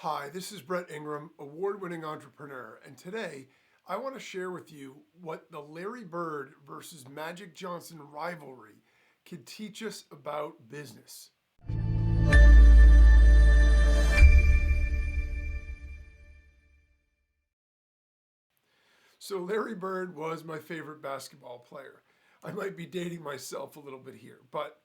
Hi, this is Brett Ingram, award-winning entrepreneur, and today I want to share with you what the Larry Bird versus Magic Johnson rivalry could teach us about business. So Larry Bird was my favorite basketball player. I might be dating myself a little bit here, but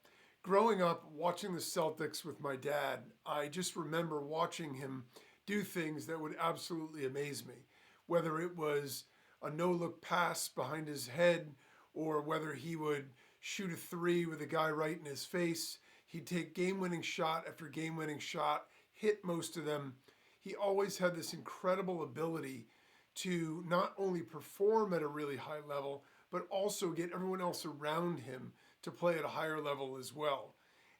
growing up watching the Celtics with my dad, I just remember watching him do things that would absolutely amaze me. Whether it was a no-look pass behind his head or whether he would shoot a three with a guy right in his face, he'd take game-winning shot after game-winning shot, hit most of them. He always had this incredible ability to not only perform at a really high level, but also get everyone else around him to play at a higher level as well.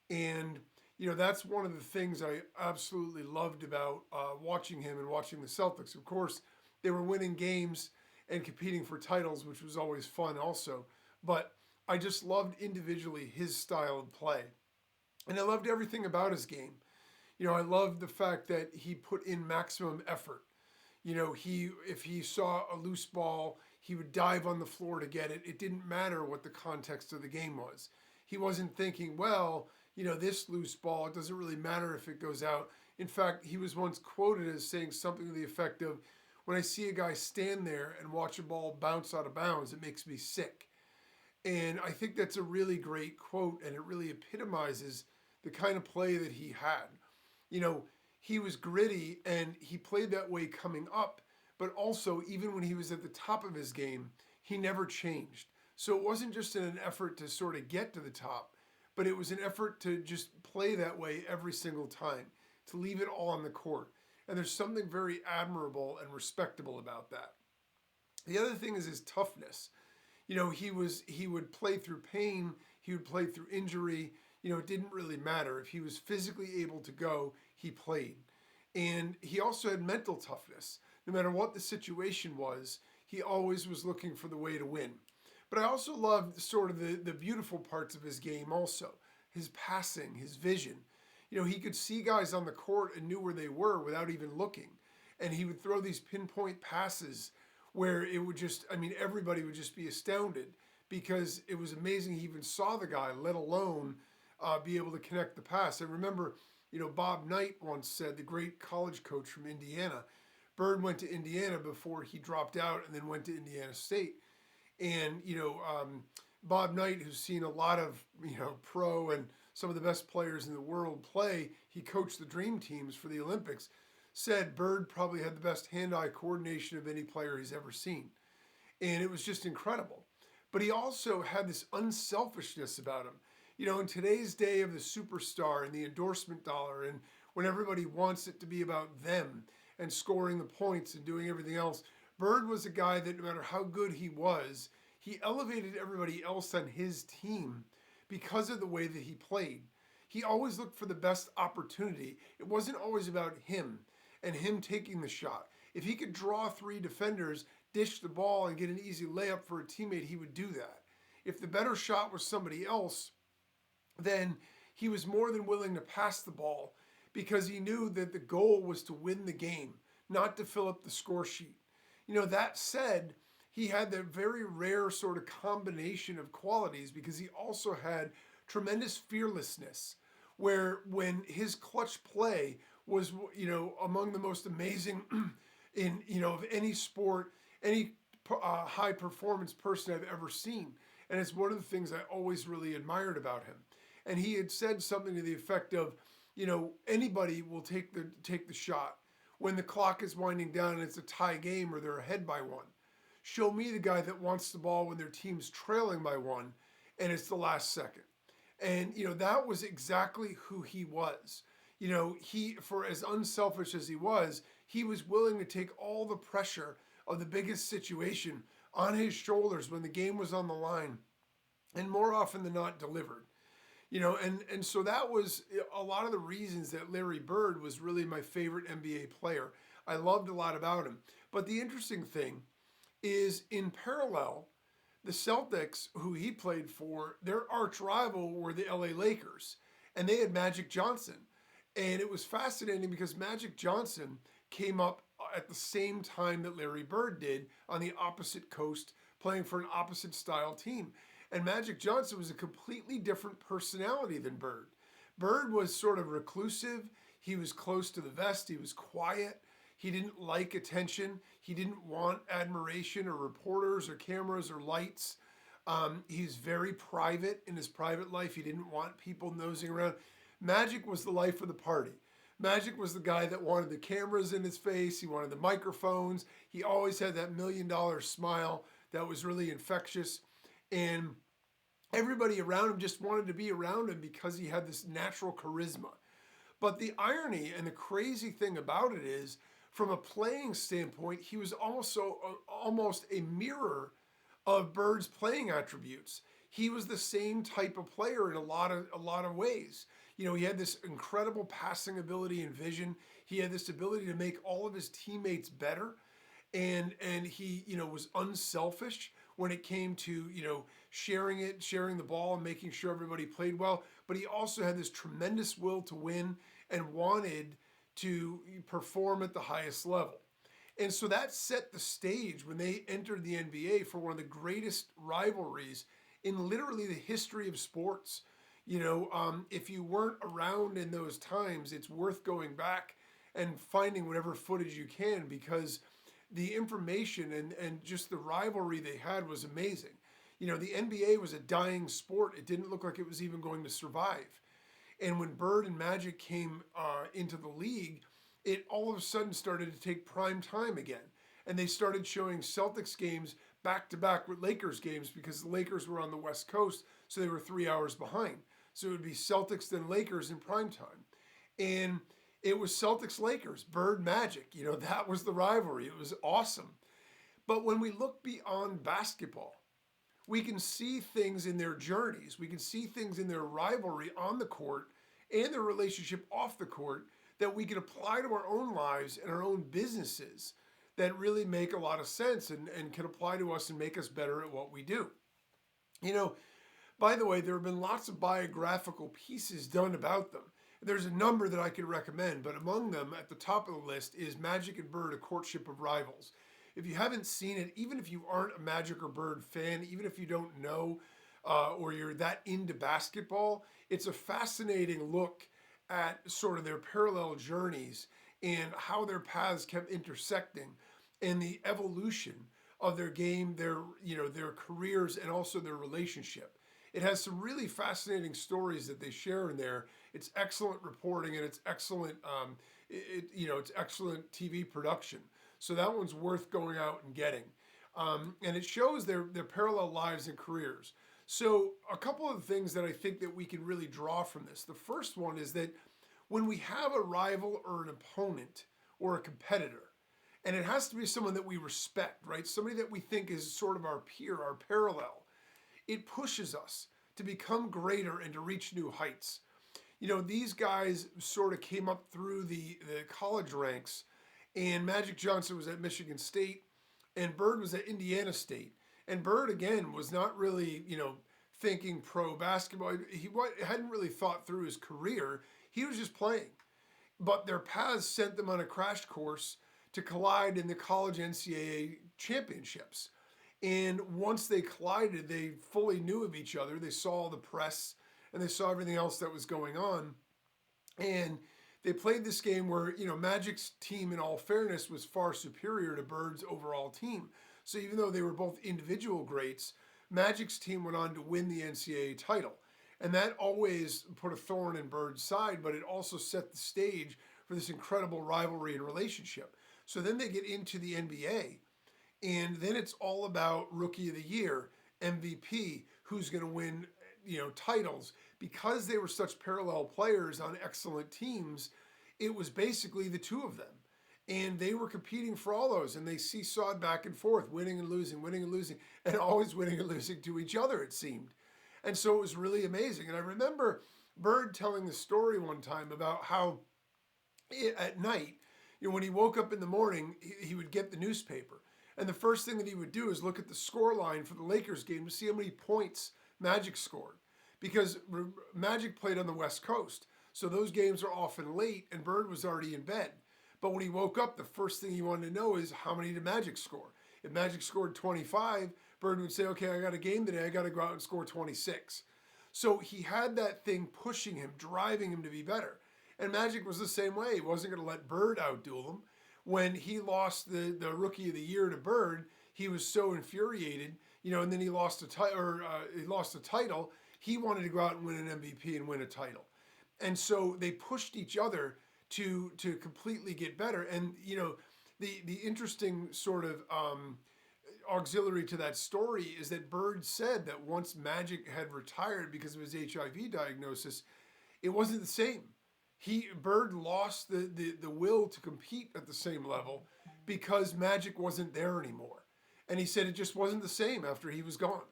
And, that's one of the things I absolutely loved about watching him and watching the Celtics. Of course, they were winning games and competing for titles, which was always fun also. But I just loved individually his style of play. And I loved everything about his game. I loved the fact that he put in maximum effort. If he saw a loose ball, he would dive on the floor to get it. It didn't matter what the context of the game was. He wasn't thinking, well, this loose ball, it doesn't really matter if it goes out. In fact, he was once quoted as saying something to the effect of, when I see a guy stand there and watch a ball bounce out of bounds, it makes me sick. And I think that's a really great quote, and it really epitomizes the kind of play that he had. You know, he was gritty and he played that way coming up, but also even when he was at the top of his game, he never changed. So it wasn't just in an effort to sort of get to the top, but it was an effort to just play that way every single time, to leave it all on the court. And there's something very admirable and respectable about that. The other thing is his toughness. He would play through pain, he would play through injury. It didn't really matter. If he was physically able to go, he played. And he also had mental toughness. No matter what the situation was, he always was looking for the way to win. But I also loved sort of the beautiful parts of his game also. His passing, his vision. He could see guys on the court and knew where they were without even looking. And he would throw these pinpoint passes where it would just, everybody would just be astounded because it was amazing he even saw the guy, let alone be able to connect the pass. I remember, Bob Knight once said, the great college coach from Indiana, Bird went to Indiana before he dropped out and then went to Indiana State. And, Bob Knight, who's seen a lot of, pro and some of the best players in the world play, he coached the dream teams for the Olympics, said Bird probably had the best hand-eye coordination of any player he's ever seen. And it was just incredible. But he also had this unselfishness about him. In today's day of the superstar and the endorsement dollar, and when everybody wants it to be about them and scoring the points and doing everything else, Bird was a guy that no matter how good he was, he elevated everybody else on his team because of the way that he played. He always looked for the best opportunity. It wasn't always about him and him taking the shot. If he could draw three defenders, dish the ball, and get an easy layup for a teammate, he would do that. If the better shot was somebody else, then he was more than willing to pass the ball because he knew that the goal was to win the game, not to fill up the score sheet. That said, he had that very rare sort of combination of qualities because he also had tremendous fearlessness, where when his clutch play was, among the most amazing of any sport, any high performance person I've ever seen. And it's one of the things I always really admired about him. And he had said something to the effect of, anybody will take the shot when the clock is winding down and it's a tie game or they're ahead by one. Show me the guy that wants the ball when their team's trailing by one and it's the last second. And, that was exactly who he was. For as unselfish as he was willing to take all the pressure of the biggest situation on his shoulders when the game was on the line, and more often than not delivered. And so that was a lot of the reasons that Larry Bird was really my favorite NBA player. I loved a lot about him. But the interesting thing is, in parallel, the Celtics, who he played for, their arch rival were the LA Lakers, and they had Magic Johnson. And it was fascinating because Magic Johnson came up at the same time that Larry Bird did on the opposite coast, playing for an opposite style team. And Magic Johnson was a completely different personality than Bird. Bird was sort of reclusive. He was close to the vest. He was quiet. He didn't like attention. He didn't want admiration or reporters or cameras or lights. He's very private in his private life. He didn't want people nosing around. Magic was the life of the party. Magic was the guy that wanted the cameras in his face. He wanted the microphones. He always had that $1,000,000 smile that was really infectious. And everybody around him just wanted to be around him because he had this natural charisma. But the irony and the crazy thing about it is, from a playing standpoint, he was also almost a mirror of Bird's playing attributes. He was the same type of player in a lot of ways. You know, he had this incredible passing ability and vision. He had this ability to make all of his teammates better. And he, was unselfish when it came to, sharing the ball and making sure everybody played well. But he also had this tremendous will to win and wanted to perform at the highest level. And so that set the stage when they entered the NBA for one of the greatest rivalries in literally the history of sports. If you weren't around in those times, it's worth going back and finding whatever footage you can, because the information and just the rivalry they had was amazing. The NBA was a dying sport. It didn't look like it was even going to survive. And when Bird and Magic came into the league, it all of a sudden started to take prime time again. And they started showing Celtics games back to back with Lakers games, because the Lakers were on the West Coast, so they were 3 hours behind. So it would be Celtics then Lakers in prime time. And it was Celtics Lakers, Bird Magic. That was the rivalry. It was awesome. But when we look beyond basketball, we can see things in their journeys. We can see things in their rivalry on the court and their relationship off the court that we can apply to our own lives and our own businesses that really make a lot of sense and can apply to us and make us better at what we do. By the way, there have been lots of biographical pieces done about them. There's a number that I could recommend, but among them at the top of the list is Magic and Bird, A Courtship of Rivals. If you haven't seen it, even if you aren't a Magic or Bird fan, even if you don't know or you're that into basketball, it's a fascinating look at sort of their parallel journeys and how their paths kept intersecting and the evolution of their game, their careers, and also their relationship. It has some really fascinating stories that they share in there. It's excellent reporting and it's excellent, it's excellent TV production. So that one's worth going out and getting. And it shows their parallel lives and careers. So a couple of things that I think that we can really draw from this. The first one is that when we have a rival or an opponent or a competitor, and it has to be someone that we respect, right? Somebody that we think is sort of our peer, our parallel, it pushes us to become greater and to reach new heights. These guys sort of came up through the college ranks, and Magic Johnson was at Michigan State, and Bird was at Indiana State. And Bird, again, was not really, thinking pro basketball. He hadn't really thought through his career. He was just playing. But their paths sent them on a crash course to collide in the college NCAA championships. And once they collided, they fully knew of each other. They saw the press and they saw everything else that was going on. And they played this game where, Magic's team, in all fairness, was far superior to Bird's overall team. So even though they were both individual greats, Magic's team went on to win the NCAA title. And that always put a thorn in Bird's side, but it also set the stage for this incredible rivalry and relationship. So then they get into the NBA, and then it's all about Rookie of the Year, MVP, who's going to win, titles. Because they were such parallel players on excellent teams, it was basically the two of them. And they were competing for all those, and they seesawed back and forth, winning and losing, and always winning and losing to each other, it seemed. And so it was really amazing. And I remember Bird telling the story one time about how at night, when he woke up in the morning, he would get the newspaper. And the first thing that he would do is look at the score line for the Lakers game to see how many points Magic scored. Because Magic played on the West Coast. So those games are often late, and Bird was already in bed. But when he woke up, the first thing he wanted to know is how many did Magic score? If Magic scored 25, Bird would say, okay, I got a game today. I got to go out and score 26. So he had that thing pushing him, driving him to be better. And Magic was the same way. He wasn't going to let Bird outduel him. When he lost the Rookie of the Year to Bird, he was so infuriated, and then he lost a title. He wanted to go out and win an MVP and win a title. And so they pushed each other to completely get better. And, the interesting sort of auxiliary to that story is that Bird said that once Magic had retired because of his HIV diagnosis, it wasn't the same. Bird lost the will to compete at the same level because Magic wasn't there anymore. And he said it just wasn't the same after he was gone.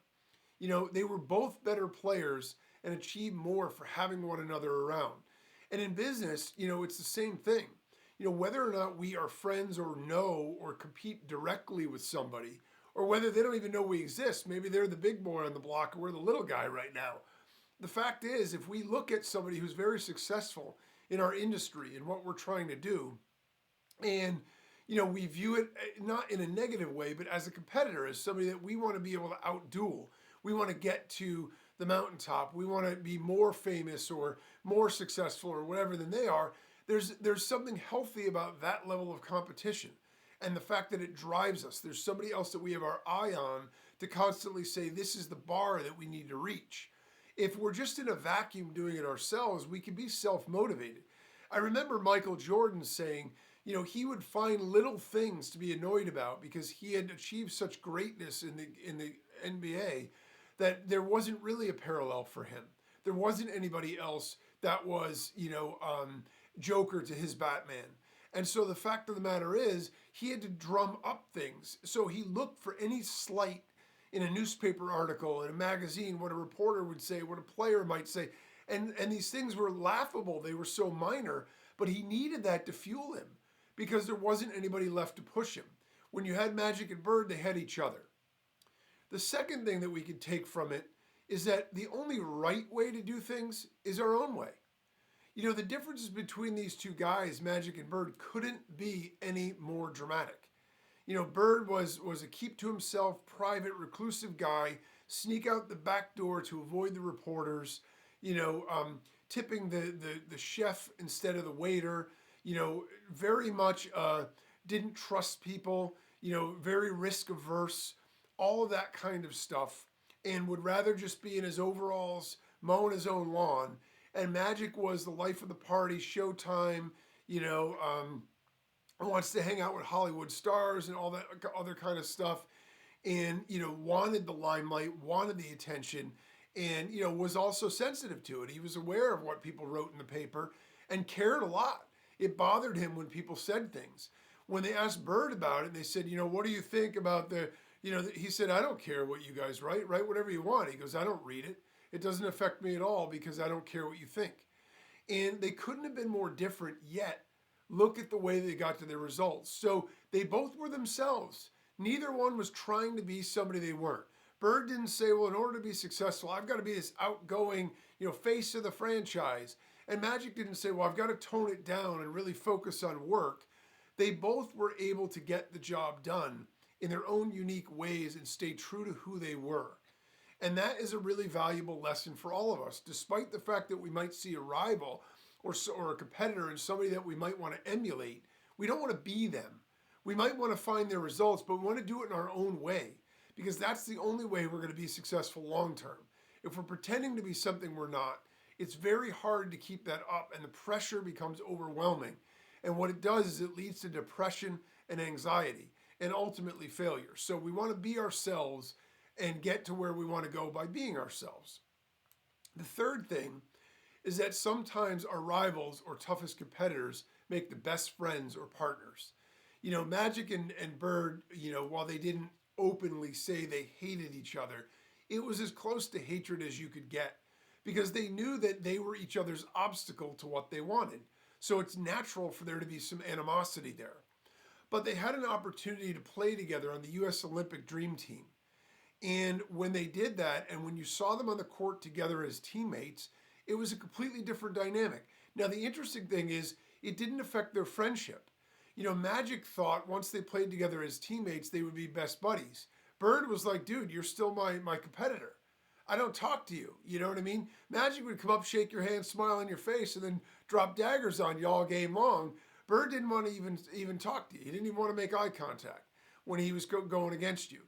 They were both better players and achieved more for having one another around. And in business, it's the same thing. Whether or not we are friends or know or compete directly with somebody, or whether they don't even know we exist, maybe they're the big boy on the block and we're the little guy right now. The fact is, if we look at somebody who's very successful in our industry and what we're trying to do, and we view it not in a negative way, but as a competitor, as somebody that we want to be able to outduel. We want to get to the mountaintop. We want to be more famous or more successful or whatever than they are. There's something healthy about that level of competition. And the fact that it drives us. There's somebody else that we have our eye on to constantly say, this is the bar that we need to reach. If we're just in a vacuum doing it ourselves, we can be self-motivated. I remember Michael Jordan saying, he would find little things to be annoyed about because he had achieved such greatness in the NBA that there wasn't really a parallel for him. There wasn't anybody else that was, Joker to his Batman. And so the fact of the matter is, he had to drum up things. So he looked for any slight in a newspaper article, in a magazine, what a reporter would say, what a player might say. And these things were laughable. They were so minor, but he needed that to fuel him because there wasn't anybody left to push him. When you had Magic and Bird, they had each other. The second thing that we could take from it is that the only right way to do things is our own way. The differences between these two guys, Magic and Bird, couldn't be any more dramatic. Bird was a keep to himself, private, reclusive guy, sneak out the back door to avoid the reporters, tipping the chef instead of the waiter, very much didn't trust people, very risk averse, all of that kind of stuff, and would rather just be in his overalls, mowing his own lawn. And Magic was the life of the party, showtime, wants to hang out with Hollywood stars and all that other kind of stuff. And, wanted the limelight, wanted the attention, and, was also sensitive to it. He was aware of what people wrote in the paper and cared a lot. It bothered him when people said things. When they asked Bird about it, they said, what do you think about he said, I don't care what you guys write whatever you want. He goes, I don't read it. It doesn't affect me at all because I don't care what you think. And they couldn't have been more different yet. Look at the way they got to their results. So they both were themselves. Neither one was trying to be somebody they weren't. Bird didn't say, well, in order to be successful, I've got to be this outgoing, face of the franchise. And Magic didn't say, well, I've got to tone it down and really focus on work. They both were able to get the job done in their own unique ways and stay true to who they were. And that is a really valuable lesson for all of us, despite the fact that we might see a rival or a competitor and somebody that we might want to emulate. We don't want to be them. We might want to find their results, but we want to do it in our own way because that's the only way we're going to be successful long term. If we're pretending to be something we're not, it's very hard to keep that up and the pressure becomes overwhelming. And what it does is it leads to depression and anxiety and ultimately failure. So we want to be ourselves and get to where we want to go by being ourselves. The third thing is that sometimes our rivals or toughest competitors make the best friends or partners. Magic and Bird, while they didn't openly say they hated each other, it was as close to hatred as you could get because they knew that they were each other's obstacle to what they wanted. So it's natural for there to be some animosity there. But they had an opportunity to play together on the U.S. Olympic Dream Team. And when they did that, and when you saw them on the court together as teammates, it was a completely different dynamic. Now, the interesting thing is, it didn't affect their friendship. Magic thought once they played together as teammates, they would be best buddies. Bird was like, dude, you're still my competitor. I don't talk to you. You know what I mean? Magic would come up, shake your hand, smile in your face, and then drop daggers on you all game long. Bird didn't want to even talk to you. He didn't even want to make eye contact when he was going against you.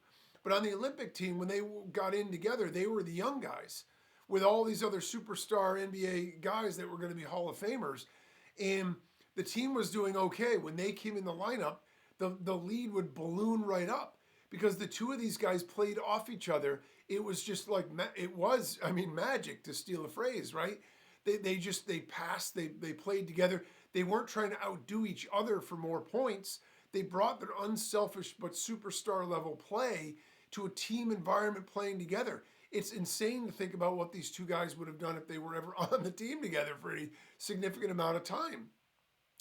But on the Olympic team, when they got in together, they were the young guys with all these other superstar NBA guys that were going to be Hall of Famers. And the team was doing okay. When they came in the lineup, the lead would balloon right up because the two of these guys played off each other. It was just like, magic, to steal a phrase, right? They passed, they played together. They weren't trying to outdo each other for more points. They brought their unselfish but superstar level play to a team environment playing together. It's insane to think about what these two guys would have done if they were ever on the team together for any significant amount of time.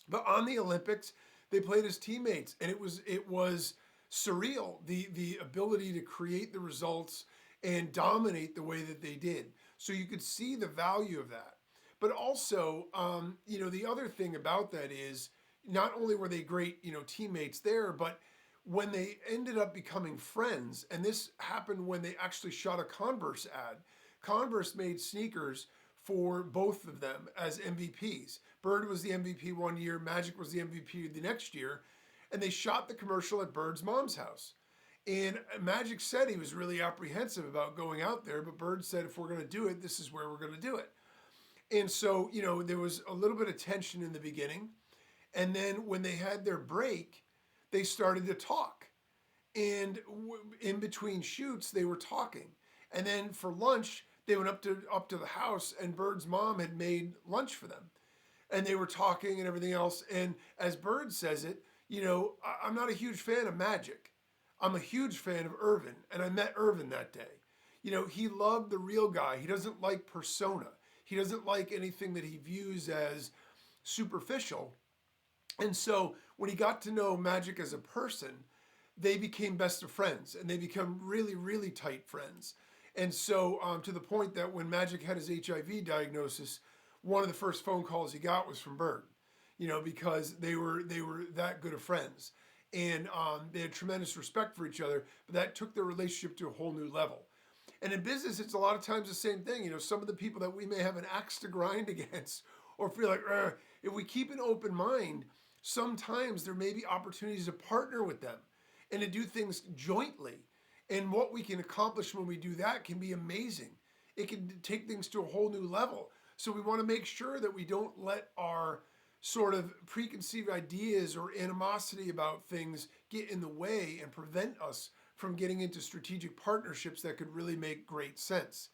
But on the Olympics, they played as teammates, and it was surreal, the ability to create the results and dominate the way that they did. So you could see the value of that. But also, the other thing about that is not only were they great, teammates there, but when they ended up becoming friends, and this happened when they actually shot a Converse ad. Converse made sneakers for both of them as MVPs. Bird was the MVP one year, Magic was the MVP the next year, and they shot the commercial at Bird's mom's house. And Magic said he was really apprehensive about going out there, but Bird said, if we're going to do it, this is where we're going to do it. And so, there was a little bit of tension in the beginning. And then when they had their break, they started to talk. And in between shoots, they were talking. And then for lunch, they went up to the house, and Bird's mom had made lunch for them. And they were talking and everything else. And as Bird says it, I'm not a huge fan of Magic. I'm a huge fan of Irvin. And I met Irvin that day. He loved the real guy. He doesn't like persona. He doesn't like anything that he views as superficial. And so when he got to know Magic as a person, they became best of friends, and they become really, really tight friends. And so to the point that when Magic had his HIV diagnosis, one of the first phone calls he got was from Bird, because they were that good of friends. And they had tremendous respect for each other, but that took their relationship to a whole new level. And in business, it's a lot of times the same thing. Some of the people that we may have an axe to grind against or feel like, if we keep an open mind, sometimes there may be opportunities to partner with them and to do things jointly. And what we can accomplish when we do that can be amazing. It can take things to a whole new level. So we want to make sure that we don't let our sort of preconceived ideas or animosity about things get in the way and prevent us from getting into strategic partnerships that could really make great sense.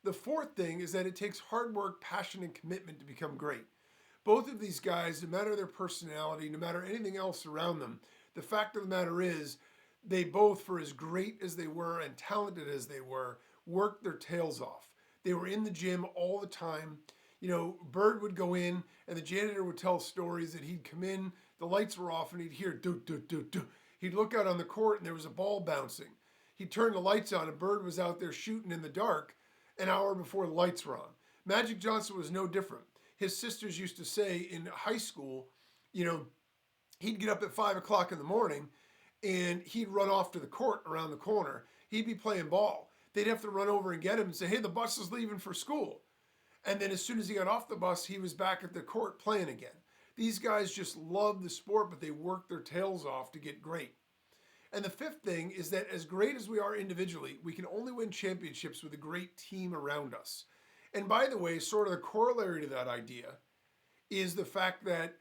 The fourth thing is that it takes hard work, passion, and commitment to become great. Both of these guys, no matter their personality, no matter anything else around them, the fact of the matter is they both, for as great as they were and talented as they were, worked their tails off. They were in the gym all the time. Bird would go in and the janitor would tell stories that he'd come in, the lights were off, and he'd hear do, do, do, do. He'd look out on the court and there was a ball bouncing. He'd turn the lights on and Bird was out there shooting in the dark an hour before the lights were on. Magic Johnson was no different. His sisters used to say in high school, he'd get up at 5 o'clock in the morning and he'd run off to the court around the corner. He'd be playing ball. They'd have to run over and get him and say, hey, the bus is leaving for school. And then as soon as he got off the bus, he was back at the court playing again. These guys just love the sport, but they work their tails off to get great. And the fifth thing is that as great as we are individually, we can only win championships with a great team around us. And by the way, sort of the corollary to that idea is the fact that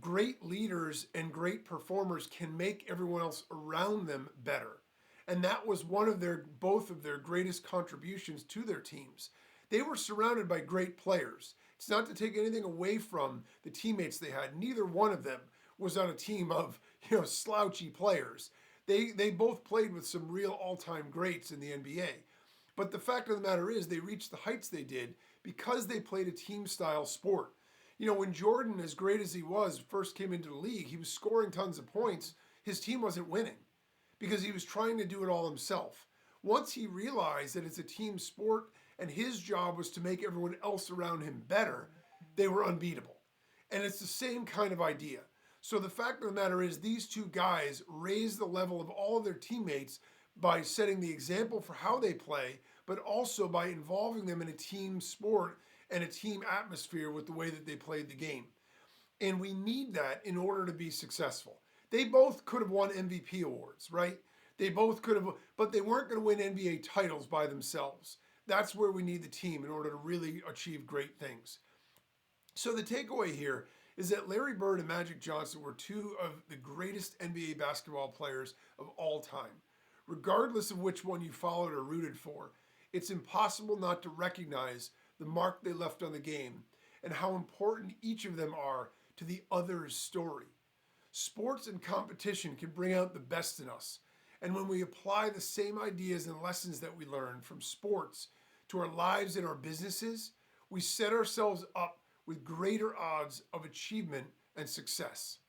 great leaders and great performers can make everyone else around them better. And that was both of their greatest contributions to their teams. They were surrounded by great players. It's not to take anything away from the teammates they had. Neither one of them was on a team of, slouchy players. They both played with some real all-time greats in the NBA. But the fact of the matter is they reached the heights they did because they played a team-style sport. When Jordan, as great as he was, first came into the league, he was scoring tons of points. His team wasn't winning because he was trying to do it all himself. Once he realized that it's a team sport and his job was to make everyone else around him better, they were unbeatable. And it's the same kind of idea. So the fact of the matter is, these two guys raised the level of all of their teammates by setting the example for how they play, but also by involving them in a team sport and a team atmosphere with the way that they played the game. And we need that in order to be successful. They both could have won MVP awards, right? They both could have, but they weren't going to win NBA titles by themselves. That's where we need the team in order to really achieve great things. So the takeaway here is that Larry Bird and Magic Johnson were two of the greatest NBA basketball players of all time. Regardless of which one you followed or rooted for, it's impossible not to recognize the mark they left on the game and how important each of them are to the other's story. Sports and competition can bring out the best in us. And when we apply the same ideas and lessons that we learn from sports to our lives and our businesses, we set ourselves up with greater odds of achievement and success.